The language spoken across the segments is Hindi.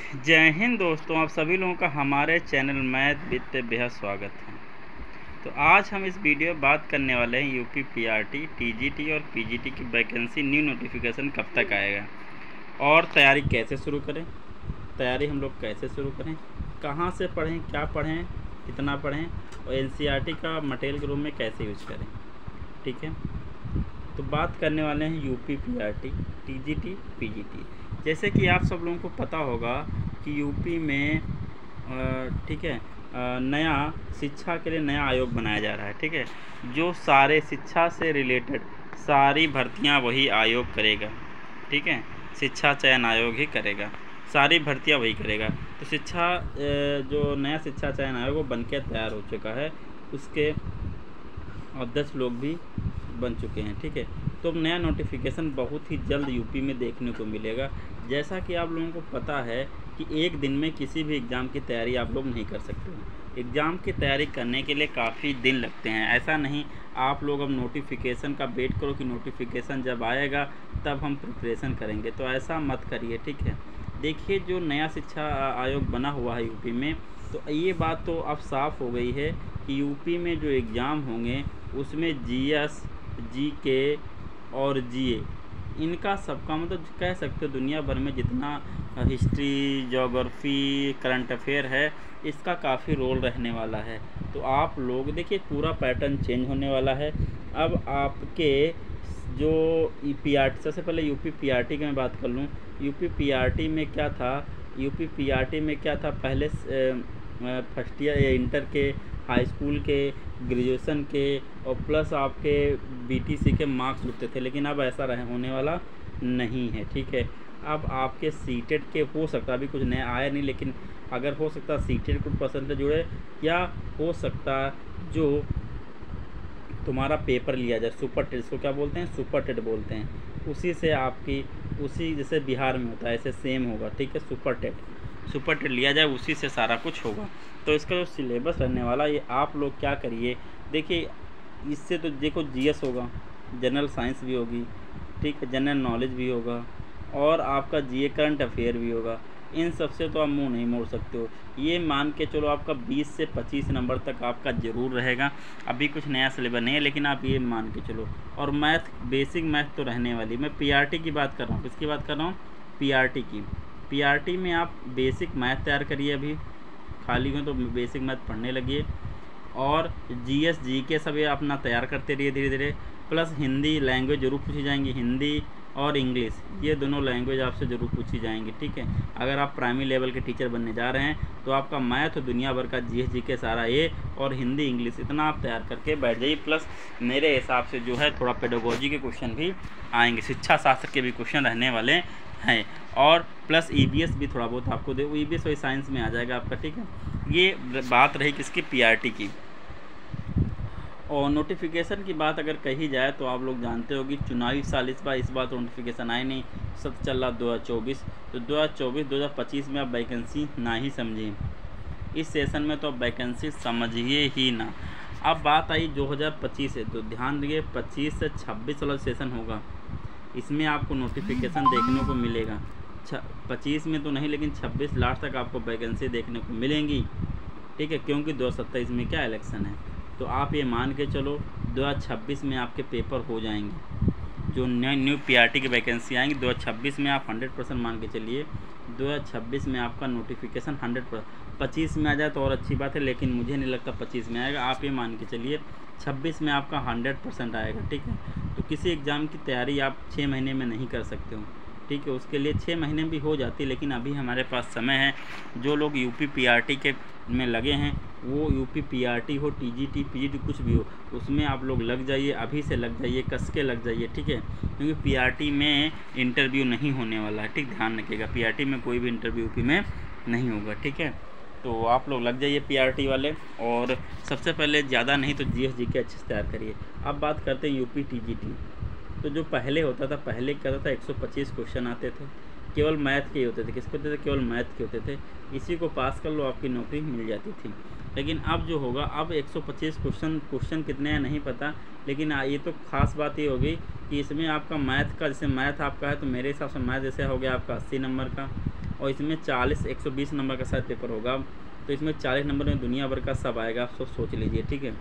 जय हिंद दोस्तों, आप सभी लोगों का हमारे चैनल मैथ विद पे बेहद स्वागत है। तो आज हम इस वीडियो में बात करने वाले हैं यूपी पीआरटी, टीजीटी और पीजीटी की वैकेंसी न्यू नोटिफिकेशन कब तक आएगा और तैयारी कैसे शुरू करें, तैयारी हम लोग कैसे शुरू करें, कहाँ से पढ़ें, क्या पढ़ें, कितना पढ़ें और एनसीईआरटी का मटेरियल के रूप में कैसे यूज करें। ठीक है, तो बात करने वाले हैं यूपी पीआरटी, टीजीटी, पीजीटी। जैसे कि आप सब लोगों को पता होगा कि यूपी में ठीक है नया शिक्षा के लिए नया आयोग बनाया जा रहा है। ठीक है, जो सारे शिक्षा से रिलेटेड सारी भर्तियां वही आयोग करेगा। ठीक है, शिक्षा चयन आयोग ही करेगा, सारी भर्तियां वही करेगा। तो जो नया शिक्षा चयन आयोग वो बन के तैयार हो चुका है, उसके अध्यक्ष लोग भी बन चुके हैं। ठीक है, तो नया नोटिफिकेशन बहुत ही जल्द यूपी में देखने को मिलेगा। जैसा कि आप लोगों को पता है कि एक दिन में किसी भी एग्ज़ाम की तैयारी आप लोग नहीं कर सकते। एग्ज़ाम की तैयारी करने के लिए काफ़ी दिन लगते हैं। ऐसा नहीं आप लोग अब नोटिफिकेशन का वेट करो कि नोटिफिकेशन जब आएगा तब हम प्रिपरेशन करेंगे, तो ऐसा मत करिए। ठीक है, देखिए जो नया शिक्षा आयोग बना हुआ है यूपी में, तो ये बात तो अब साफ़ हो गई है कि यूपी में जो एग्ज़ाम होंगे उसमें जीएस, जीके और जीए, इनका सबका मतलब कह सकते हो दुनिया भर में जितना हिस्ट्री, ज्योग्राफी, करंट अफेयर है, इसका काफ़ी रोल रहने वाला है। तो आप लोग देखिए पूरा पैटर्न चेंज होने वाला है। अब आपके जो पीआरटी, सबसे पहले यूपी पीआरटी की मैं बात कर लूँ। यूपी पीआरटी में क्या था, यूपी पीआरटी में क्या था, पहले फर्स्ट ईयर या इंटर के, हाई स्कूल के, ग्रेजुएशन के और प्लस आपके बीटीसी के मार्क्स जुड़ते थे, लेकिन अब ऐसा होने वाला नहीं है। ठीक है, अब आपके सीटेट के हो सकता, अभी कुछ नया आया नहीं, लेकिन अगर हो सकता सीटेट कुछ परसेंटेज जुड़े, या हो सकता जो तुम्हारा पेपर लिया जाए सुपर टेट, इसको क्या बोलते हैं, सुपर टेट बोलते हैं, उसी से आपकी, उसी जैसे बिहार में होता है ऐसे सेम होगा। ठीक है, सुपर टेट लिया जाए, उसी से सारा कुछ होगा। तो इसका जो सिलेबस रहने वाला, ये आप लोग क्या करिए, देखिए इससे तो देखो जीएस होगा, जनरल साइंस भी होगी, ठीक है, जनरल नॉलेज भी होगा और आपका जीए करंट अफेयर भी होगा। इन सब से तो आप मुंह नहीं मोड़ सकते हो। ये मान के चलो आपका 20 से 25 नंबर तक आपका ज़रूर रहेगा। अभी कुछ नया सिलेबस नहीं है, लेकिन आप ये मान के चलो। और मैथ, बेसिक मैथ तो रहने वाली। मैं पीआरटी की बात कर रहा हूँ, किसकी बात कर रहा हूँ, पीआरटी की। पीआरटी में आप बेसिक मैथ तैयार करिए, अभी खाली हो तो बेसिक मैथ पढ़ने लगिए, और जीएस, जीके सब ये अपना तैयार करते रहिए धीरे धीरे। प्लस हिंदी लैंग्वेज जरूर पूछी जाएंगी, हिंदी और इंग्लिश, ये दोनों लैंग्वेज आपसे ज़रूर पूछी जाएंगी। ठीक है, अगर आप प्राइमरी लेवल के टीचर बनने जा रहे हैं तो आपका मैथ और दुनिया भर का जीएस, जीके सारा ये, और हिंदी, इंग्लिश इतना आप तैयार करके बैठ जाइए। प्लस मेरे हिसाब से जो है थोड़ा पेडागोजी के क्वेश्चन भी आएंगे, शिक्षा शास्त्र के भी क्वेश्चन रहने वाले हैं, और प्लस ईवीएस भी थोड़ा बहुत आपको दे, ईवीएस वही साइंस में आ जाएगा आपका। ठीक है, ये बात रही किसकी, पीआरटी की। और नोटिफिकेशन की बात अगर कही जाए तो आप लोग जानते हो कि चुनावी साल इस बार तो नोटिफिकेशन आए नहीं, सब चल रहा 2024। तो 2024-2025 में आप वैकेंसी ना ही समझिए, इस सेशन में तो आप वैकेंसी समझिए ही ना। अब बात आई 2025 से, तो ध्यान दिए 25 से 26 वाला सेशन होगा, इसमें आपको नोटिफिकेशन देखने को मिलेगा। 25 में तो नहीं, लेकिन 26 लास्ट तक आपको वैकेंसी देखने को मिलेंगी। ठीक है, क्योंकि 2027 में क्या इलेक्शन है। तो आप ये मान के चलो 2026 में आपके पेपर हो जाएंगे, जो न्यू पीआरटी की वैकेंसी आएंगी 2026 में, आप 100% मान के चलिए 2026 में आपका नोटिफिकेशन 100%। 25 में आ जाए तो और अच्छी बात है, लेकिन मुझे नहीं लगता 25 में आएगा। आप ये मान के चलिए 26 में आपका 100% आएगा। ठीक है, तो किसी एग्ज़ाम की तैयारी आप 6 महीने में नहीं कर सकते हो। ठीक है, उसके लिए 6 महीने भी हो जाती है, लेकिन अभी हमारे पास समय है। जो लोग यूपी पीआरटी के में लगे हैं, वो यूपी पीआरटी हो, टीजीटी, पीजीटी कुछ भी हो, उसमें आप लोग लग जाइए, अभी से लग जाइए, कस के लग जाइए। ठीक है, क्योंकि पीआरटी में इंटरव्यू नहीं होने वाला है। ठीक, ध्यान रखिएगा, पीआरटी में कोई भी इंटरव्यू यूपी में नहीं होगा। ठीक है, तो आप लोग लग जाइए पीआरटी वाले, और सबसे पहले ज़्यादा नहीं तो जीएस, जीके अच्छे से तैयार करिए। अब बात करते हैं यूपी टीजीटी। तो जो पहले होता था, पहले क्या होता था, 125 क्वेश्चन आते थे, केवल मैथ के ही होते थे। किसके होते थे, केवल मैथ के होते थे। इसी को पास कर लो, आपकी नौकरी मिल जाती थी। लेकिन अब जो होगा, अब 125 क्वेश्चन कितने हैं नहीं पता, लेकिन ये तो ख़ास बात ये होगी कि इसमें आपका मैथ का, जैसे मैथ आपका है तो मेरे हिसाब से मैथ जैसे हो गया आपका 80 नंबर का, और इसमें 120 नंबर का शायद पेपर होगा। तो इसमें 40 नंबर में दुनिया भर का सब आएगा, आप सोच लीजिए, ठीक है।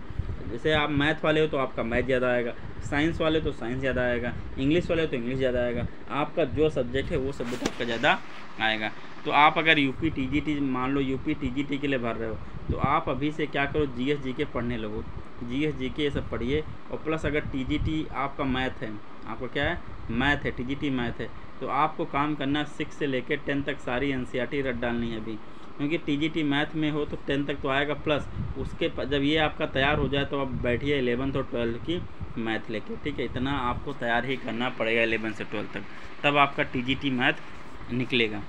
जैसे आप मैथ वाले हो तो आपका मैथ ज़्यादा आएगा, साइंस वाले तो साइंस ज़्यादा आएगा, इंग्लिश वाले तो इंग्लिश ज़्यादा आएगा, आपका जो सब्जेक्ट है वो सब्जेक्ट आपका ज़्यादा आएगा। तो आप अगर यूपी टीजीटी, मान लो यूपी टीजीटी के लिए भर रहे हो, तो आप अभी से क्या करो, जीएस जीके पढ़ने लगो, जीएस जीके ये सब पढ़िए। और प्लस अगर टीजीटी आपका मैथ है, आपका क्या है, मैथ है, टीजीटी मैथ है, तो आपको काम करना 6 से लेकर 10 तक सारी एनसीईआरटी रट डालनी है अभी, क्योंकि टीजीटी मैथ में हो तो 10 तक तो आएगा। प्लस उसके जब ये आपका तैयार हो जाए तो आप बैठिए 11th और 12th की मैथ लेके, ठीक है। इतना आपको तैयार ही करना पड़ेगा 11 से 12 तक, तब आपका टीजीटी मैथ निकलेगा।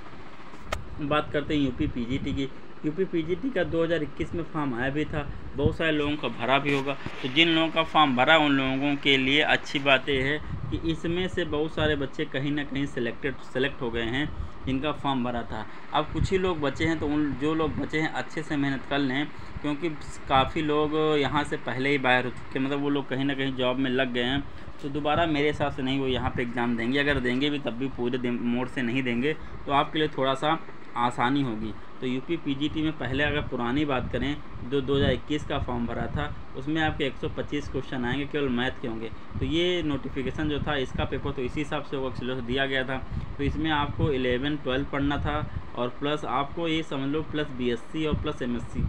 बात करते हैं यूपी पीजीटी की। यूपी पीजीटी का 2021 में फॉर्म आया भी था, बहुत सारे लोगों का भरा भी होगा। तो जिन लोगों का फॉर्म भरा उन लोगों के लिए अच्छी बात यह है कि इसमें से बहुत सारे बच्चे कहीं ना कहीं सेलेक्ट हो गए हैं जिनका फॉर्म भरा था। अब कुछ ही लोग बचे हैं, तो उन जो लोग बचे हैं अच्छे से मेहनत कर लें, क्योंकि काफ़ी लोग यहाँ से पहले ही बाहर हो चुके हैं, मतलब वो लोग कहीं ना कहीं जॉब में लग गए हैं। तो दोबारा मेरे हिसाब से नहीं वो यहाँ पे एग्ज़ाम देंगे, अगर देंगे भी तब भी पूरे मोड से नहीं देंगे, तो आपके लिए थोड़ा सा आसानी होगी। तो यूपी पीजीटी में पहले अगर पुरानी बात करें, जो 2021 का फॉर्म भरा था उसमें आपके 125 क्वेश्चन आएंगे, केवल मैथ के होंगे। तो ये नोटिफिकेशन जो था इसका पेपर तो इसी हिसाब से होगा, सिलेबस दिया गया था। तो इसमें आपको 11 12 पढ़ना था, और प्लस आपको ये समझ लो प्लस बीएससी और प्लस एमएससी,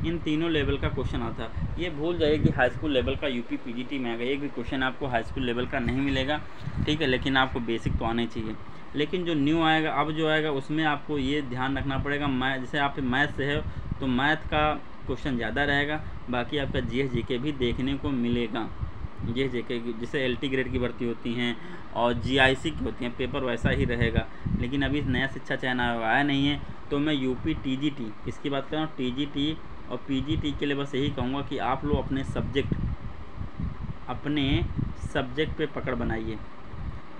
इन तीनों लेवल का क्वेश्चन आता। ये भूल जाइए कि हाई स्कूल लेवल का यूपी पीजीटी में आएगा, एक भी क्वेश्चन आपको हाई स्कूल लेवल का नहीं मिलेगा, ठीक है। लेकिन आपको बेसिक तो आने चाहिए। लेकिन जो न्यू आएगा, अब जो आएगा उसमें आपको ये ध्यान रखना पड़ेगा, जैसे आप मैथ से है तो मैथ का क्वेश्चन ज़्यादा रहेगा, बाकी आपका जीएस जीके भी देखने को मिलेगा। जीएस जीके जैसे एलटी ग्रेड की भर्ती होती हैं और जीआईसी की होती हैं, पेपर वैसा ही रहेगा। लेकिन अभी नया शिक्षा चयन आयोग आया नहीं है, तो मैं यूपी टीजीटी इसकी बात कर रहा हूँ, टीजीटी और पीजीटी के लिए बस यही कहूँगा कि आप लोग अपने सब्जेक्ट पे पकड़ बनाइए।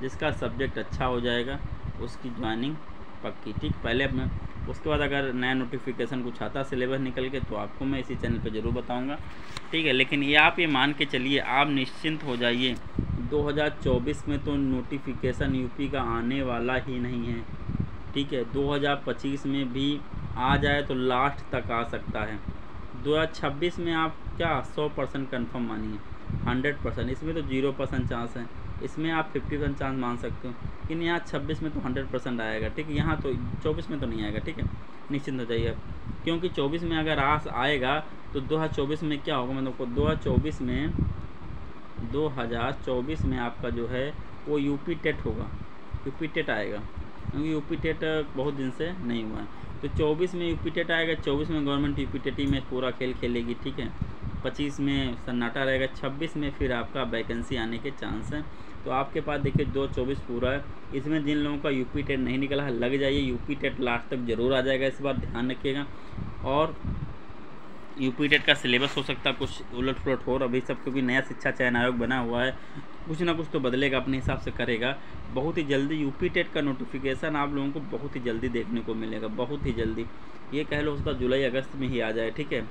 जिसका सब्जेक्ट अच्छा हो जाएगा उसकी ज्वाइनिंग पक्की, ठीक। पहले अपने उसके बाद अगर नया नोटिफिकेशन कुछ आता सिलेबस निकल के, तो आपको मैं इसी चैनल पे ज़रूर बताऊंगा, ठीक है। लेकिन ये आप ये मान के चलिए, आप निश्चिंत हो जाइए, 2024 में तो नोटिफिकेशन यूपी का आने वाला ही नहीं है, ठीक है। 2025 में भी आ जाए तो लास्ट तक आ सकता है। 2026 में आप क्या 100% कन्फर्म मानिए, 100%, इसमें तो 0% चांस है, इसमें आप 50% चांस मान सकते हो। लेकिन यहाँ 26 में तो 100% आएगा, ठीक है। यहाँ तो 24 में तो नहीं आएगा, ठीक है, निश्चिंत हो जाइए आप। क्योंकि 24 में अगर आएगा तो 2024 में क्या होगा, मतलब 2024 में आपका जो है वो यूपी टेट होगा, यूपी टेट आएगा, क्योंकि यूपी टेट बहुत दिन से नहीं हुआ है। तो 24 में यूपी टेट आएगा, 24 में गवर्नमेंट यूपी टेट ही में पूरा खेल खेलेगी, ठीक है। 25 में सन्नाटा रहेगा, 26 में फिर आपका वैकेंसी आने के चांस हैं। तो आपके पास देखिए 2024 पूरा है, इसमें जिन लोगों का यूपी टेट नहीं निकला है लग जाइए, यूपी टेट लास्ट तक ज़रूर आ जाएगा, इस बार ध्यान रखिएगा। और यूपी टेट का सिलेबस हो सकता है कुछ उलट पुलट हो अभी सब, क्योंकि नया शिक्षा चयन आयोग बना हुआ है, कुछ ना कुछ तो बदलेगा, अपने हिसाब से करेगा। बहुत ही जल्दी यूपी टेट का नोटिफिकेशन आप लोगों को बहुत ही जल्दी देखने को मिलेगा, बहुत ही जल्दी, ये कह लो उसका जुलाई अगस्त में ही आ जाए, ठीक है।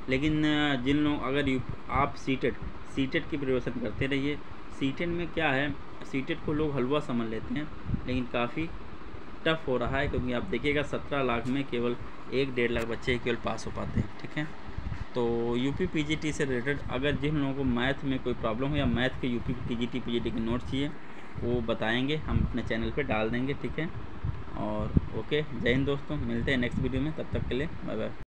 लेकिन जिन लोग अगर आप सीटेट की प्रिपरेशन करते रहिए। सीटेट में क्या है, सीटेट को लोग हलवा समझ लेते हैं, लेकिन काफ़ी टफ हो रहा है, क्योंकि आप देखिएगा 17 लाख में केवल 1-1.5 लाख बच्चे केवल पास हो पाते हैं, ठीक है। तो यूपी पीजीटी से रिलेटेड अगर जिन लोगों को मैथ में कोई प्रॉब्लम हो या मैथ के यूपी टीजीटी पीजीटी के नोट चाहिए, वो बताएंगे, हम अपने चैनल पे डाल देंगे, ठीक है। और ओके, जय हिंद दोस्तों, मिलते हैं नेक्स्ट वीडियो में, तब तक के लिए बाय बाय।